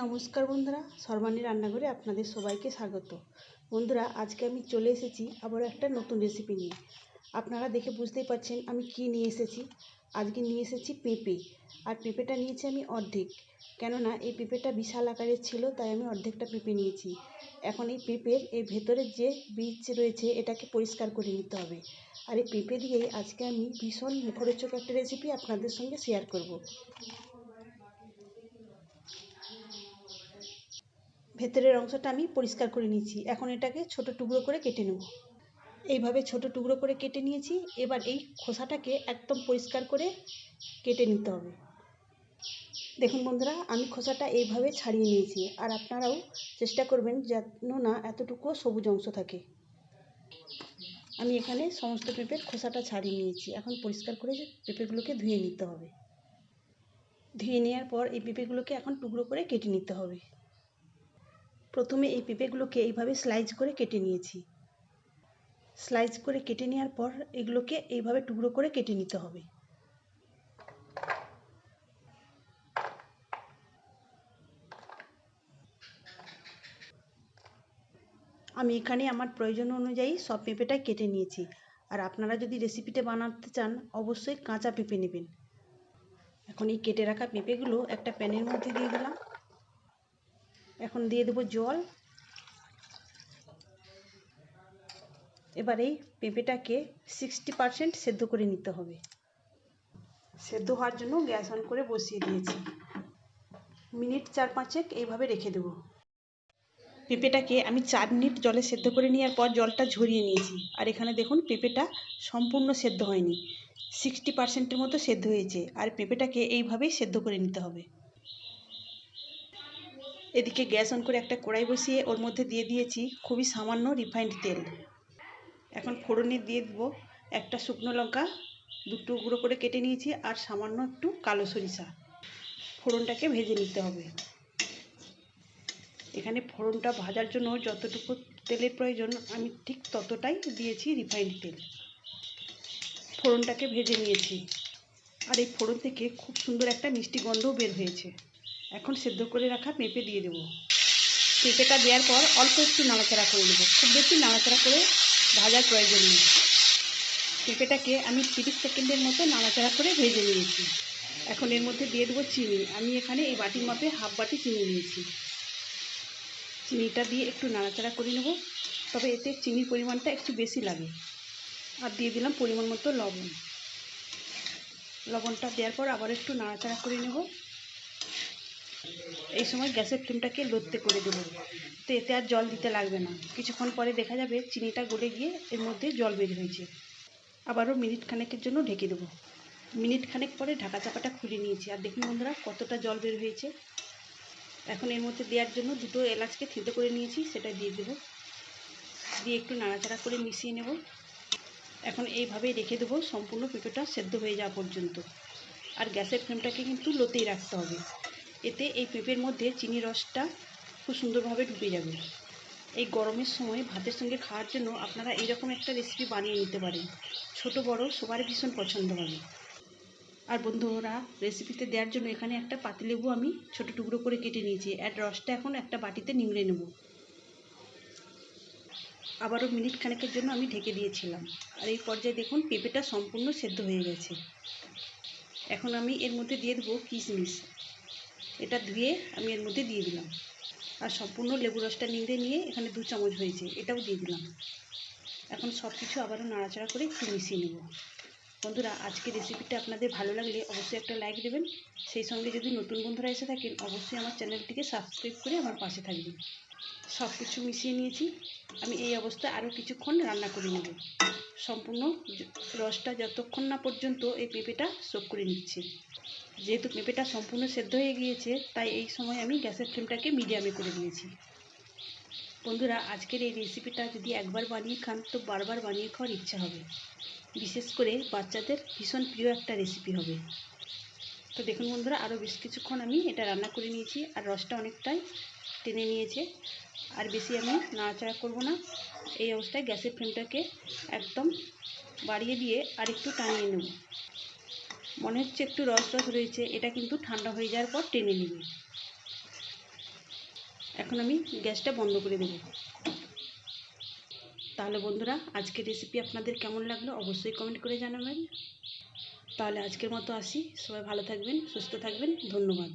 নমস্কার বন্ধুরা, সর্বাণী রান্নাঘরে আপনাদের সবাইকে স্বাগত। বন্ধুরা, আজকে আমি চলে এসেছি আবার একটা নতুন রেসিপি নিয়ে। আপনারা দেখে বুঝতেই পারছেন আমি কি নিয়ে এসেছি। আজকে নিয়ে এসেছি পেঁপে, আর পেঁপেটা নিয়েছি আমি অর্ধেক, কেননা এই পেঁপেটা বিশাল আকারের ছিল, তাই আমি অর্ধেকটা পেঁপে নিয়েছি। এখন এই পেঁপের এই ভেতরের যে বীজ রয়েছে এটাকে পরিষ্কার করে নিতে হবে। আর এই পেঁপে দিয়েই আজকে আমি ভীষণ মুখরোচক একটা রেসিপি আপনাদের সঙ্গে শেয়ার করব। ভেতরের অংশটা আমি পরিষ্কার করে নিয়েছি। এখন এটাকে ছোট টুকরো করে কেটে নেব। এইভাবে ছোট টুকরো করে কেটে নিয়েছি। এবার এই খোসাটাকে একদম পরিষ্কার করে কেটে নিতে হবে। দেখুন বন্ধুরা, আমি খোসাটা এইভাবে ছাড়িয়ে নিয়েছি, আর আপনারাও চেষ্টা করবেন যেন না এতটুকুও সবুজ অংশ থাকে। আমি এখানে সমস্ত পেঁপের খোসাটা ছাড়িয়ে নিয়েছি। এখন পরিষ্কার করে পেঁপেগুলোকে ধুয়ে নিতে হবে। ধুয়ে নেওয়ার পর এই পেঁপেগুলোকে এখন টুকরো করে কেটে নিতে হবে। প্রথমে এই পেঁপেগুলোকে এইভাবে স্লাইস করে কেটে নিয়েছি। স্লাইস করে কেটে নেওয়ার পর এগুলোকে এইভাবে টুকরো করে কেটে নিতে হবে। আমি এখানে আমার প্রয়োজন অনুযায়ী সব পেঁপেটাই কেটে নিয়েছি। আর আপনারা যদি রেসিপিটা বানাতে চান অবশ্যই কাঁচা পেঁপে নেবেন। এখন এই কেটে রাখা পেঁপেগুলো একটা প্যানের মধ্যে দিয়ে দিলাম। এখন দিয়ে দেবো জল। এবার এই পেঁপেটাকে 60% সেদ্ধ করে নিতে হবে। সেদ্ধ হওয়ার জন্য গ্যাস অন করে বসিয়ে দিয়েছি। মিনিট 4-5 এইভাবে রেখে দেবো। পেঁপেটাকে আমি 4 মিনিট জলে সেদ্ধ করে নেওয়ার পর জলটা ঝরিয়ে নিয়েছি। আর এখানে দেখুন পেঁপেটা সম্পূর্ণ সেদ্ধ হয়নি, 60%-এর মতো সেদ্ধ হয়েছে। আর পেঁপেটাকে এইভাবেই সেদ্ধ করে নিতে হবে। এদিকে গ্যাস অন করে একটা কড়াই বসিয়ে ওর মধ্যে দিয়ে দিয়েছি খুবই সামান্য রিফাইন্ড তেল। এখন ফোড়নে দিয়ে দেবো একটা শুকনো লঙ্কা, 2 টুকরো করে কেটে নিয়েছি, আর সামান্য একটু কালো সরিষা। ফোড়নটাকে ভেজে নিতে হবে। এখানে ফোড়নটা ভাজার জন্য যতটুকু তেলের প্রয়োজন আমি ঠিক ততটাই দিয়েছি রিফাইন্ড তেল। ফোড়নটাকে ভেজে নিয়েছি, আর এই ফোড়ন থেকে খুব সুন্দর একটা মিষ্টি গন্ধও বের হয়েছে। এখন সেদ্ধ করে রাখা পেঁপে দিয়ে দেবো। পেঁপেটা দেওয়ার পর অল্প একটু নাড়াচাড়া করে নেবো, খুব বেশি নাড়াচাড়া করে ভাজার প্রয়োজন নেই। পেঁপেটাকে আমি 30 সেকেন্ডের মতো নাড়াচাড়া করে ভেজে নিয়েছি। এখন এর মধ্যে দিয়ে দেবো চিনি। আমি এখানে এই বাটির মাপে হাফ বাটি চিনি নিয়েছি। চিনিটা দিয়ে একটু নাড়াচাড়া করে নেব, তবে এতে চিনির পরিমাণটা একটু বেশি লাগে। আর দিয়ে দিলাম পরিমাণ মতো লবণ। লবণটা দেওয়ার পর আবার একটু নাড়াচাড়া করে নেব। এই সময় গ্যাসের ফ্লেমটাকে লোতে করে দেবো, তো এতে আর জল দিতে লাগবে না। কিছুক্ষণ পরে দেখা যাবে চিনিটা গলে গিয়ে এর মধ্যে জল বের হয়েছে। আবারও মিনিট খানেকের জন্য ঢেকে দেবো। মিনিট খানেক পরে ঢাকা চাপাটা খুলে নিয়েছি, আর দেখুন বন্ধুরা কতটা জল বের হয়েছে। এখন এর মধ্যে দেওয়ার জন্য 2টো এলাচকে থেঁতো করে নিয়েছি, সেটা দিয়ে দেবো। দিয়ে একটু নাড়াচাড়া করে মিশিয়ে নেব। এখন এইভাবেই রেখে দেবো সম্পূর্ণ পেঁপেটা সেদ্ধ হয়ে যাওয়া পর্যন্ত। আর গ্যাসের ফ্লেমটাকে কিন্তু লোতেই রাখতে হবে, এতে এই পেঁপের মধ্যে চিনির রসটা খুব সুন্দরভাবে ঢুকে যাবে। এই গরমের সময় ভাতের সঙ্গে খাওয়ার জন্য আপনারা এইরকম একটা রেসিপি বানিয়ে নিতে পারেন। ছোট বড় সবারই ভীষণ পছন্দ হবে। আর বন্ধুরা, রেসিপিতে দেওয়ার জন্য এখানে একটা পাতিলেবু আমি ছোট টুকরো করে কেটে নিয়েছি, আর রসটা এখন একটা বাটিতে নিংড়ে নেব। আবারও মিনিট খানেকের জন্য আমি ঢেকে দিয়েছিলাম। আর এই পর্যায়ে দেখুন পেঁপেটা সম্পূর্ণ সেদ্ধ হয়ে গেছে। এখন আমি এর মধ্যে দিয়ে দেবো কিশমিশ। এটা ধুয়ে আমি এর মধ্যে দিয়ে দিলাম। আর সম্পূর্ণ লেবু রসটা নিংড়ে নিয়ে এখানে 2 চামচ হয়েছে, এটাও দিয়ে দিলাম। এখন সব কিছু আবারও নাড়াচাড়া করে একটু মিশিয়ে নেব। বন্ধুরা, আজকের রেসিপিটা আপনাদের ভালো লাগলে অবশ্যই একটা লাইক দেবেন। সেই সঙ্গে যদি নতুন বন্ধুরা এসে থাকেন অবশ্যই আমার চ্যানেলটিকে সাবস্ক্রাইব করে আমার পাশে থাকবেন। সব কিছু মিশিয়ে নিয়েছি। আমি এই অবস্থায় আরও কিছুক্ষণ রান্না করে নেব। সম্পূর্ণ রসটা যতক্ষণ না পর্যন্ত এই পেঁপেটা শোক করে নিচ্ছে। যেহেতু পেঁপেটা সম্পূর্ণ সেদ্ধ হয়ে গিয়েছে, তাই এই সময় আমি গ্যাসের ফ্লেমটাকে মিডিয়ামে করে দিয়েছি। বন্ধুরা, আজকের এই রেসিপিটা যদি একবার বানিয়ে খান তো বারবার বানিয়ে খাওয়ার ইচ্ছা হবে। বিশেষ করে বাচ্চাদের ভীষণ প্রিয় একটা রেসিপি হবে। তো দেখুন বন্ধুরা, আরও বেশ কিছুক্ষণ আমি এটা রান্না করে নিয়েছি, আর রসটা অনেকটাই টেনে নিয়েছে। আর বেশি আমি নাড়াচাড়া করব না। এই অবস্থায় গ্যাসের ফ্লেমটাকে একদম বাড়িয়ে দিয়ে আর একটু টানিয়ে নেব। মনে হচ্ছে একটু রস রস রয়েছে, এটা কিন্তু ঠান্ডা হয়ে যাওয়ার পর টেনে নেবে। এখন আমি গ্যাসটা বন্ধ করে দেব। তাহলে বন্ধুরা, আজকের রেসিপি আপনাদের কেমন লাগলো অবশ্যই কমেন্ট করে জানাবেন। তাহলে আজকের মতো আসি, সবাই ভালো থাকবেন, সুস্থ থাকবেন, ধন্যবাদ।